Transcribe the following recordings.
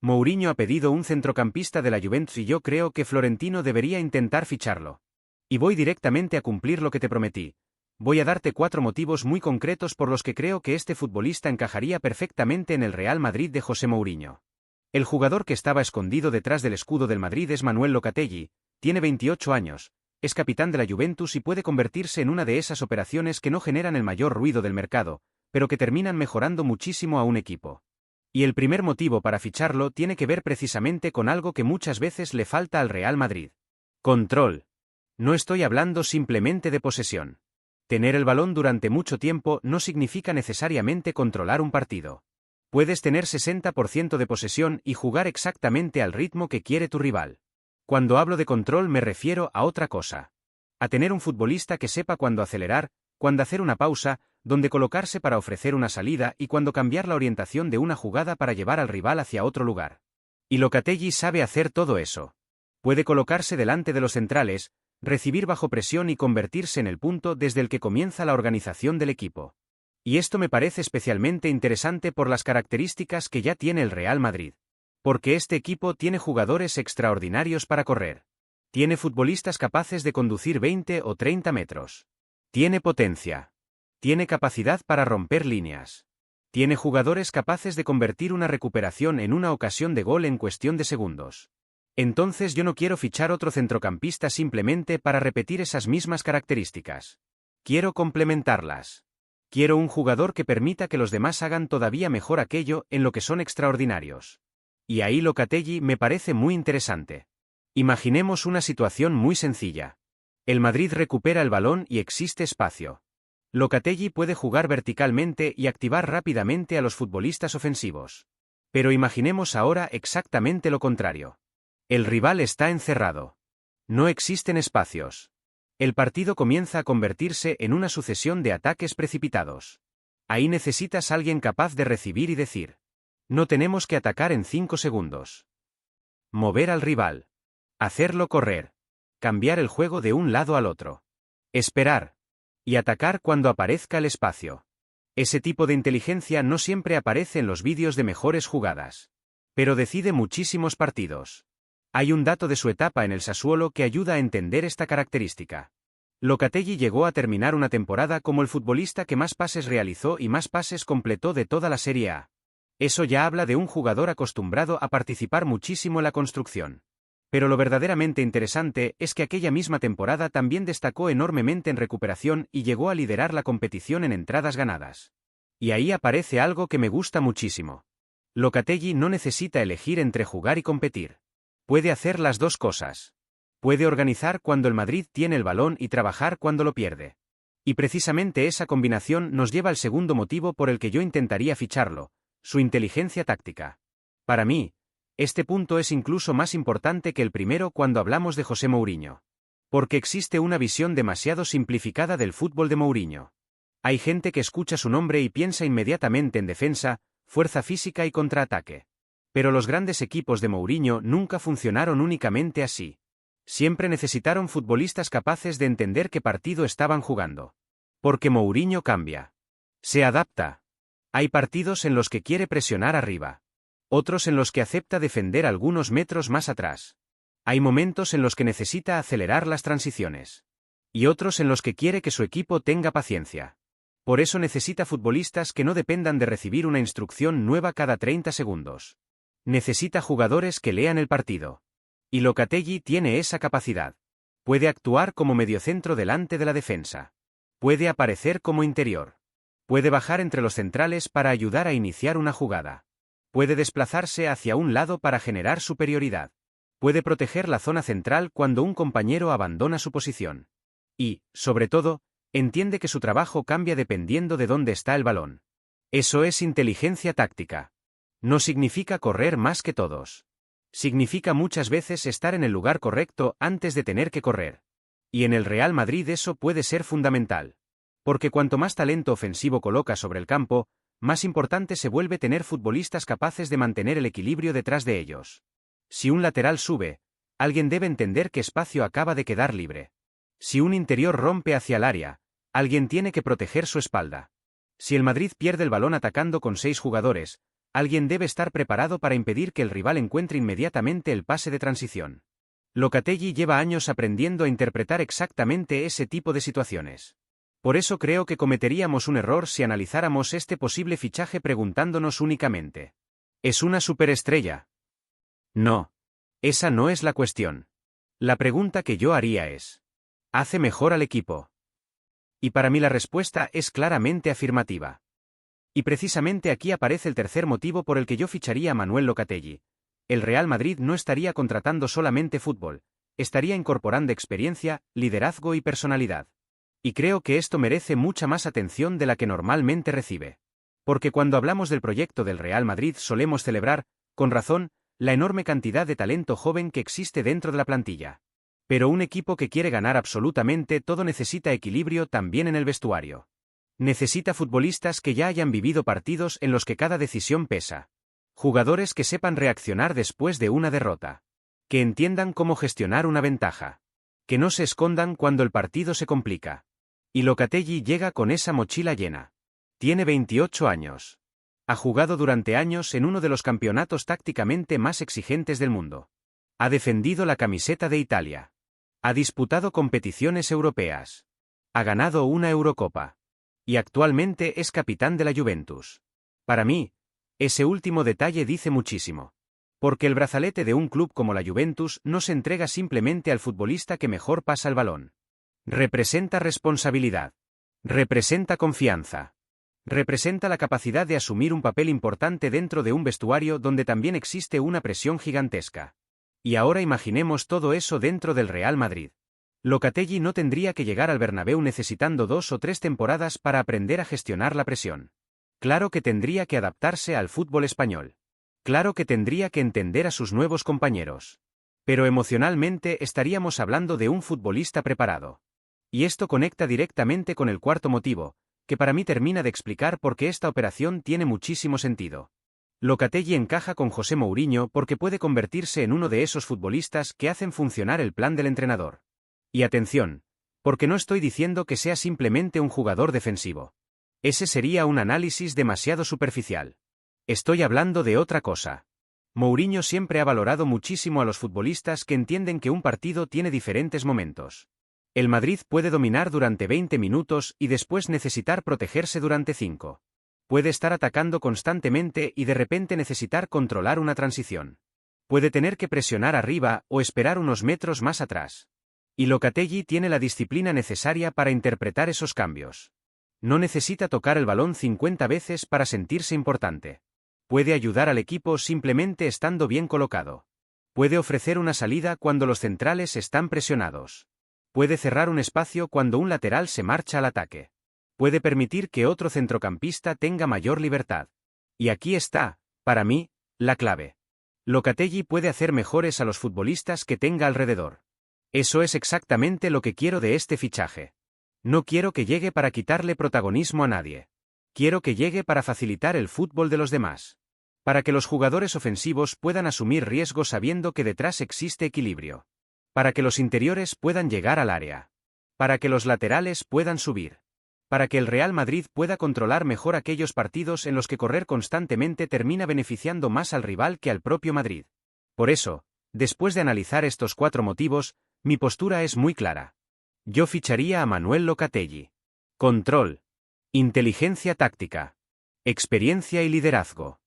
Mourinho ha pedido un centrocampista de la Juventus y yo creo que Florentino debería intentar ficharlo. Y voy directamente a cumplir lo que te prometí. Voy a darte 4 motivos muy concretos por los que creo que este futbolista encajaría perfectamente en el Real Madrid de José Mourinho. El jugador que estaba escondido detrás del escudo del Madrid es Manuel Locatelli, tiene 28 años, es capitán de la Juventus y puede convertirse en una de esas operaciones que no generan el mayor ruido del mercado, pero que terminan mejorando muchísimo a un equipo. Y el primer motivo para ficharlo tiene que ver precisamente con algo que muchas veces le falta al Real Madrid. Control. No estoy hablando simplemente de posesión. Tener el balón durante mucho tiempo no significa necesariamente controlar un partido. Puedes tener 60% de posesión y jugar exactamente al ritmo que quiere tu rival. Cuando hablo de control me refiero a otra cosa. A tener un futbolista que sepa cuándo acelerar, cuándo hacer una pausa, dónde colocarse para ofrecer una salida y cuándo cambiar la orientación de una jugada para llevar al rival hacia otro lugar. Y Locatelli sabe hacer todo eso. Puede colocarse delante de los centrales, recibir bajo presión y convertirse en el punto desde el que comienza la organización del equipo. Y esto me parece especialmente interesante por las características que ya tiene el Real Madrid. Porque este equipo tiene jugadores extraordinarios para correr. Tiene futbolistas capaces de conducir 20 o 30 metros. Tiene potencia. Tiene capacidad para romper líneas. Tiene jugadores capaces de convertir una recuperación en una ocasión de gol en cuestión de segundos. Entonces yo no quiero fichar otro centrocampista simplemente para repetir esas mismas características. Quiero complementarlas. Quiero un jugador que permita que los demás hagan todavía mejor aquello en lo que son extraordinarios. Y ahí Locatelli me parece muy interesante. Imaginemos una situación muy sencilla. El Madrid recupera el balón y existe espacio. Locatelli puede jugar verticalmente y activar rápidamente a los futbolistas ofensivos. Pero imaginemos ahora exactamente lo contrario. El rival está encerrado. No existen espacios. El partido comienza a convertirse en una sucesión de ataques precipitados. Ahí necesitas a alguien capaz de recibir y decir: no tenemos que atacar en 5 segundos. Mover al rival. Hacerlo correr. Cambiar el juego de un lado al otro. Esperar. Y atacar cuando aparezca el espacio. Ese tipo de inteligencia no siempre aparece en los vídeos de mejores jugadas. Pero decide muchísimos partidos. Hay un dato de su etapa en el Sassuolo que ayuda a entender esta característica. Locatelli llegó a terminar una temporada como el futbolista que más pases realizó y más pases completó de toda la Serie A. Eso ya habla de un jugador acostumbrado a participar muchísimo en la construcción. Pero lo verdaderamente interesante es que aquella misma temporada también destacó enormemente en recuperación y llegó a liderar la competición en entradas ganadas. Y ahí aparece algo que me gusta muchísimo. Locatelli no necesita elegir entre jugar y competir. Puede hacer las dos cosas. Puede organizar cuando el Madrid tiene el balón y trabajar cuando lo pierde. Y precisamente esa combinación nos lleva al segundo motivo por el que yo intentaría ficharlo: su inteligencia táctica. Para mí, este punto es incluso más importante que el primero cuando hablamos de José Mourinho. Porque existe una visión demasiado simplificada del fútbol de Mourinho. Hay gente que escucha su nombre y piensa inmediatamente en defensa, fuerza física y contraataque. Pero los grandes equipos de Mourinho nunca funcionaron únicamente así. Siempre necesitaron futbolistas capaces de entender qué partido estaban jugando. Porque Mourinho cambia. Se adapta. Hay partidos en los que quiere presionar arriba. Otros en los que acepta defender algunos metros más atrás. Hay momentos en los que necesita acelerar las transiciones. Y otros en los que quiere que su equipo tenga paciencia. Por eso necesita futbolistas que no dependan de recibir una instrucción nueva cada 30 segundos. Necesita jugadores que lean el partido. Y Locatelli tiene esa capacidad. Puede actuar como mediocentro delante de la defensa. Puede aparecer como interior. Puede bajar entre los centrales para ayudar a iniciar una jugada. Puede desplazarse hacia un lado para generar superioridad. Puede proteger la zona central cuando un compañero abandona su posición. Y, sobre todo, entiende que su trabajo cambia dependiendo de dónde está el balón. Eso es inteligencia táctica. No significa correr más que todos. Significa muchas veces estar en el lugar correcto antes de tener que correr. Y en el Real Madrid eso puede ser fundamental. Porque cuanto más talento ofensivo coloca sobre el campo, más importante se vuelve tener futbolistas capaces de mantener el equilibrio detrás de ellos. Si un lateral sube, alguien debe entender qué espacio acaba de quedar libre. Si un interior rompe hacia el área, alguien tiene que proteger su espalda. Si el Madrid pierde el balón atacando con 6 jugadores, alguien debe estar preparado para impedir que el rival encuentre inmediatamente el pase de transición. Locatelli lleva años aprendiendo a interpretar exactamente ese tipo de situaciones. Por eso creo que cometeríamos un error si analizáramos este posible fichaje preguntándonos únicamente: ¿es una superestrella? No. Esa no es la cuestión. La pregunta que yo haría es: ¿hace mejor al equipo? Y para mí la respuesta es claramente afirmativa. Y precisamente aquí aparece el tercer motivo por el que yo ficharía a Manuel Locatelli. El Real Madrid no estaría contratando solamente fútbol, estaría incorporando experiencia, liderazgo y personalidad. Y creo que esto merece mucha más atención de la que normalmente recibe. Porque cuando hablamos del proyecto del Real Madrid solemos celebrar, con razón, la enorme cantidad de talento joven que existe dentro de la plantilla. Pero un equipo que quiere ganar absolutamente todo necesita equilibrio también en el vestuario. Necesita futbolistas que ya hayan vivido partidos en los que cada decisión pesa. Jugadores que sepan reaccionar después de una derrota. Que entiendan cómo gestionar una ventaja. Que no se escondan cuando el partido se complica. Y Locatelli llega con esa mochila llena. Tiene 28 años. Ha jugado durante años en uno de los campeonatos tácticamente más exigentes del mundo. Ha defendido la camiseta de Italia. Ha disputado competiciones europeas. Ha ganado una Eurocopa. Y actualmente es capitán de la Juventus. Para mí, ese último detalle dice muchísimo. Porque el brazalete de un club como la Juventus no se entrega simplemente al futbolista que mejor pasa el balón. Representa responsabilidad. Representa confianza. Representa la capacidad de asumir un papel importante dentro de un vestuario donde también existe una presión gigantesca. Y ahora imaginemos todo eso dentro del Real Madrid. Locatelli no tendría que llegar al Bernabéu necesitando 2 o 3 temporadas para aprender a gestionar la presión. Claro que tendría que adaptarse al fútbol español. Claro que tendría que entender a sus nuevos compañeros. Pero emocionalmente estaríamos hablando de un futbolista preparado. Y esto conecta directamente con el cuarto motivo, que para mí termina de explicar por qué esta operación tiene muchísimo sentido. Locatelli encaja con José Mourinho porque puede convertirse en uno de esos futbolistas que hacen funcionar el plan del entrenador. Y atención, porque no estoy diciendo que sea simplemente un jugador defensivo. Ese sería un análisis demasiado superficial. Estoy hablando de otra cosa. Mourinho siempre ha valorado muchísimo a los futbolistas que entienden que un partido tiene diferentes momentos. El Madrid puede dominar durante 20 minutos y después necesitar protegerse durante 5. Puede estar atacando constantemente y de repente necesitar controlar una transición. Puede tener que presionar arriba o esperar unos metros más atrás. Y Locatelli tiene la disciplina necesaria para interpretar esos cambios. No necesita tocar el balón 50 veces para sentirse importante. Puede ayudar al equipo simplemente estando bien colocado. Puede ofrecer una salida cuando los centrales están presionados. Puede cerrar un espacio cuando un lateral se marcha al ataque. Puede permitir que otro centrocampista tenga mayor libertad. Y aquí está, para mí, la clave. Locatelli puede hacer mejores a los futbolistas que tenga alrededor. Eso es exactamente lo que quiero de este fichaje. No quiero que llegue para quitarle protagonismo a nadie. Quiero que llegue para facilitar el fútbol de los demás. Para que los jugadores ofensivos puedan asumir riesgos sabiendo que detrás existe equilibrio. Para que los interiores puedan llegar al área. Para que los laterales puedan subir. Para que el Real Madrid pueda controlar mejor aquellos partidos en los que correr constantemente termina beneficiando más al rival que al propio Madrid. Por eso, después de analizar estos 4 motivos, mi postura es muy clara. Yo ficharía a Manuel Locatelli. Control. Inteligencia táctica. Experiencia y liderazgo.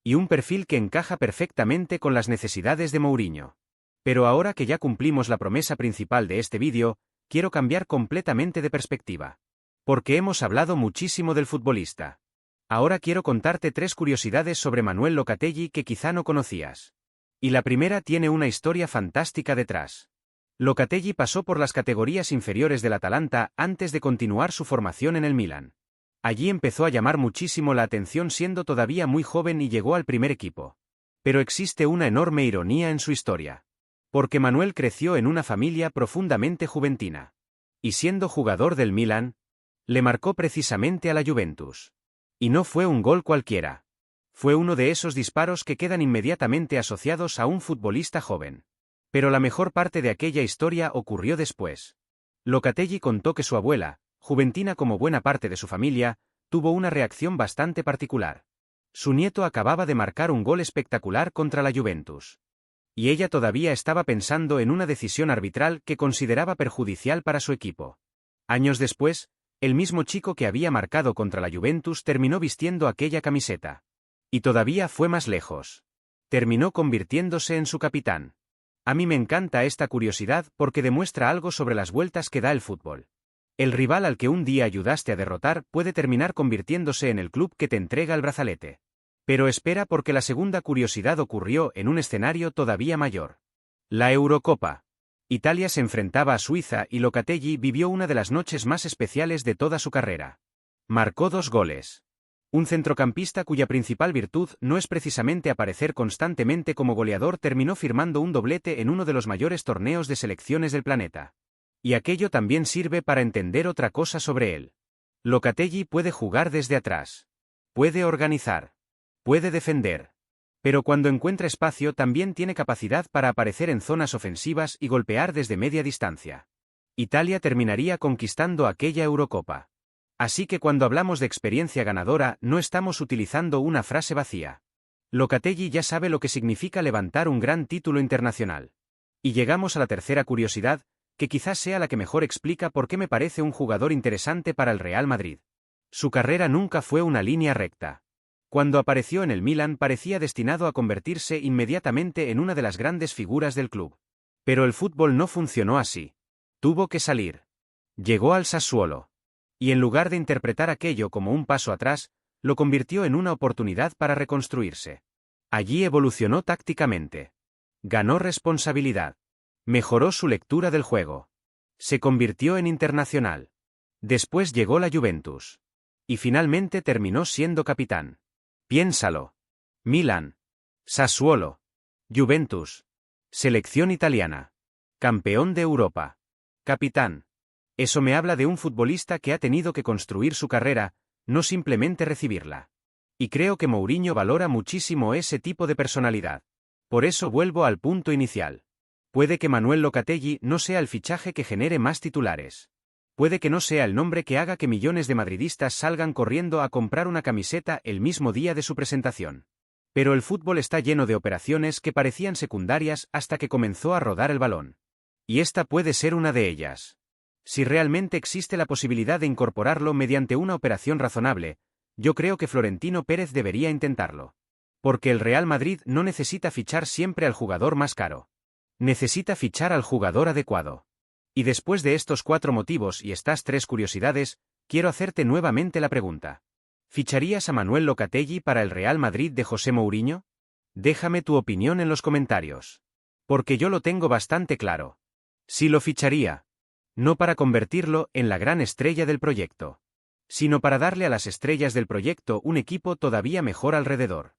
Y un perfil que encaja perfectamente con las necesidades de Mourinho. Pero ahora que ya cumplimos la promesa principal de este vídeo, quiero cambiar completamente de perspectiva. Porque hemos hablado muchísimo del futbolista. Ahora quiero contarte 3 curiosidades sobre Manuel Locatelli que quizá no conocías. Y la primera tiene una historia fantástica detrás. Locatelli pasó por las categorías inferiores del Atalanta antes de continuar su formación en el Milan. Allí empezó a llamar muchísimo la atención siendo todavía muy joven y llegó al primer equipo. Pero existe una enorme ironía en su historia. Porque Manuel creció en una familia profundamente juventina. Y siendo jugador del Milan, le marcó precisamente a la Juventus. Y no fue un gol cualquiera. Fue uno de esos disparos que quedan inmediatamente asociados a un futbolista joven. Pero la mejor parte de aquella historia ocurrió después. Locatelli contó que su abuela, juventina como buena parte de su familia, tuvo una reacción bastante particular. Su nieto acababa de marcar un gol espectacular contra la Juventus. Y ella todavía estaba pensando en una decisión arbitral que consideraba perjudicial para su equipo. Años después, el mismo chico que había marcado contra la Juventus terminó vistiendo aquella camiseta. Y todavía fue más lejos. Terminó convirtiéndose en su capitán. A mí me encanta esta curiosidad porque demuestra algo sobre las vueltas que da el fútbol. El rival al que un día ayudaste a derrotar puede terminar convirtiéndose en el club que te entrega el brazalete. Pero espera, porque la segunda curiosidad ocurrió en un escenario todavía mayor. La Eurocopa. Italia se enfrentaba a Suiza y Locatelli vivió una de las noches más especiales de toda su carrera. Marcó 2 goles. Un centrocampista cuya principal virtud no es precisamente aparecer constantemente como goleador terminó firmando un doblete en uno de los mayores torneos de selecciones del planeta. Y aquello también sirve para entender otra cosa sobre él. Locatelli puede jugar desde atrás. Puede organizar. Puede defender. Pero cuando encuentra espacio también tiene capacidad para aparecer en zonas ofensivas y golpear desde media distancia. Italia terminaría conquistando aquella Eurocopa. Así que cuando hablamos de experiencia ganadora no estamos utilizando una frase vacía. Locatelli ya sabe lo que significa levantar un gran título internacional. Y llegamos a la tercera curiosidad, que quizás sea la que mejor explica por qué me parece un jugador interesante para el Real Madrid. Su carrera nunca fue una línea recta. Cuando apareció en el Milan parecía destinado a convertirse inmediatamente en una de las grandes figuras del club. Pero el fútbol no funcionó así. Tuvo que salir. Llegó al Sassuolo. Y en lugar de interpretar aquello como un paso atrás, lo convirtió en una oportunidad para reconstruirse. Allí evolucionó tácticamente. Ganó responsabilidad. Mejoró su lectura del juego. Se convirtió en internacional. Después llegó la Juventus. Y finalmente terminó siendo capitán. Piénsalo. Milan. Sassuolo. Juventus. Selección italiana. Campeón de Europa. Capitán. Eso me habla de un futbolista que ha tenido que construir su carrera, no simplemente recibirla. Y creo que Mourinho valora muchísimo ese tipo de personalidad. Por eso vuelvo al punto inicial. Puede que Manuel Locatelli no sea el fichaje que genere más titulares. Puede que no sea el nombre que haga que millones de madridistas salgan corriendo a comprar una camiseta el mismo día de su presentación. Pero el fútbol está lleno de operaciones que parecían secundarias hasta que comenzó a rodar el balón. Y esta puede ser una de ellas. Si realmente existe la posibilidad de incorporarlo mediante una operación razonable, yo creo que Florentino Pérez debería intentarlo. Porque el Real Madrid no necesita fichar siempre al jugador más caro. Necesita fichar al jugador adecuado. Y después de estos 4 motivos y estas 3 curiosidades, quiero hacerte nuevamente la pregunta. ¿Ficharías a Manuel Locatelli para el Real Madrid de José Mourinho? Déjame tu opinión en los comentarios. Porque yo lo tengo bastante claro. Sí lo ficharía. No para convertirlo en la gran estrella del proyecto, sino para darle a las estrellas del proyecto un equipo todavía mejor alrededor.